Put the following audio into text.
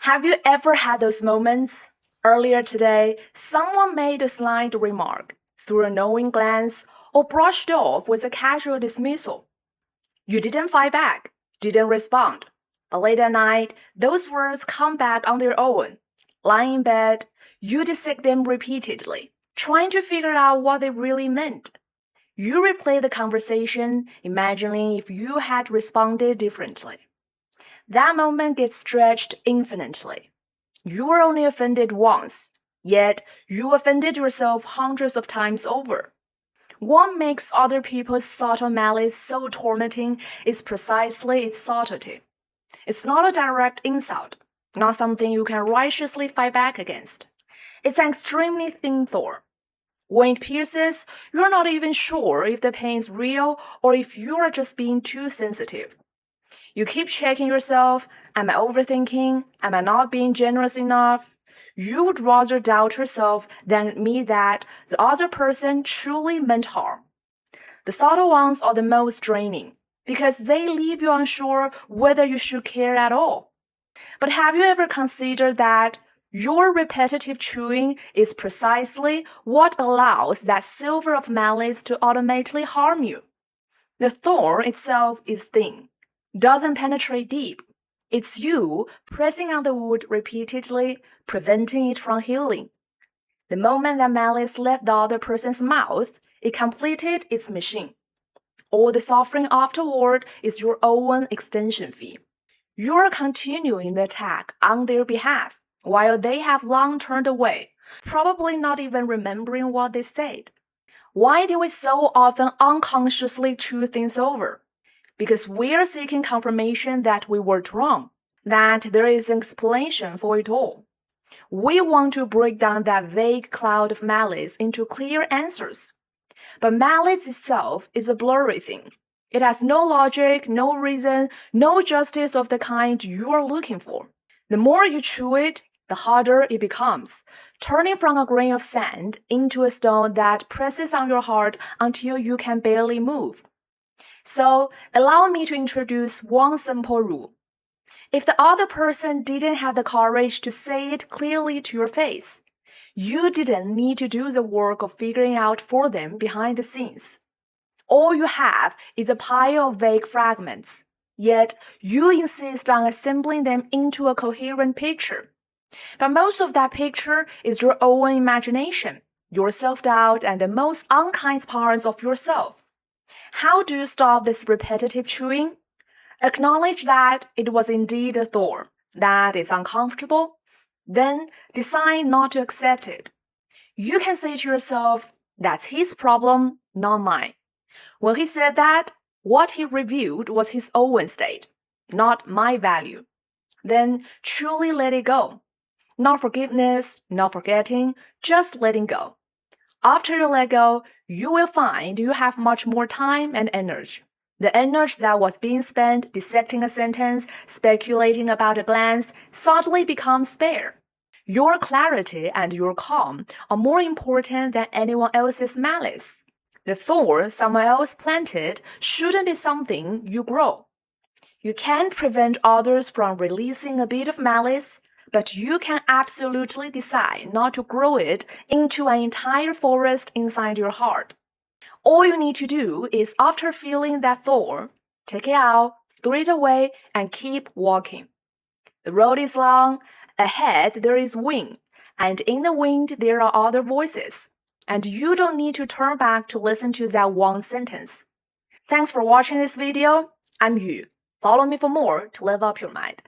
Have you ever had those moments? Earlier today, someone made a slight remark, threw a knowing glance, or brushed off with a casual dismissal. You didn't fight back, didn't respond. But late at night, those words come back on their own. Lying in bed, you dissect them repeatedly, trying to figure out what they really meant. You replay the conversation, imagining if you had responded differently. That moment gets stretched infinitely. You were only offended once, yet you offended yourself hundreds of times over. What makes other people's subtle malice so tormenting is precisely its subtlety. It's not a direct insult, not something you can righteously fight back against. It's an extremely thin thorn. When it pierces, you're not even sure if the pain's real or if you're just being too sensitive. You keep checking yourself. Am I overthinking? Am I not being generous enough? You would rather doubt yourself than admit that the other person truly meant harm. The subtle ones are the most draining because they leave you unsure whether you should care at all. But have you ever considered that your repetitive chewing is precisely what allows that silver of malice to ultimately harm you? The thorn itself is thin, doesn't penetrate deep. It's you pressing on the wood repeatedly, preventing it from healing. The moment that malice left the other person's mouth, it completed its mission. All the suffering afterward is your own extension fee. You're continuing the attack on their behalf, while they have long turned away, probably not even remembering what they said. Why do we so often unconsciously chew things over? Because we're seeking confirmation that we were wrong, that there is an explanation for it all. We want to break down that vague cloud of malice into clear answers. But malice itself is a blurry thing. It has no logic, no reason, no justice of the kind you are looking for. The more you chew it, the harder it becomes, turning from a grain of sand into a stone that presses on your heart until you can barely move. So, allow me to introduce one simple rule. If the other person didn't have the courage to say it clearly to your face, you didn't need to do the work of figuring out for them behind the scenes. All you have is a pile of vague fragments, yet you insist on assembling them into a coherent picture. But most of that picture is your own imagination, your self-doubt, and the most unkind parts of yourself. How do you stop this repetitive chewing? Acknowledge that it was indeed a thorn, that is uncomfortable. Then decide not to accept it. You can say to yourself, that's his problem, not mine. When he said that, what he revealed was his own state, not my value. Then truly let it go. Not forgiveness, not forgetting, just letting go. After you let go, you will find you have much more time and energy. The energy that was being spent dissecting a sentence, speculating about a glance, suddenly becomes spare. Your clarity and your calm are more important than anyone else's malice. The thorn someone else planted shouldn't be something you grow. You can't prevent others from releasing a bit of malice, but you can absolutely decide not to grow it into an entire forest inside your heart. All you need to do is, after feeling that thorn, take it out, throw it away, and keep walking. The road is long, ahead there is wind, and in the wind there are other voices, and you don't need to turn back to listen to that one sentence. Thanks for watching this video. I'm Yu. Follow me for more to level up your mind.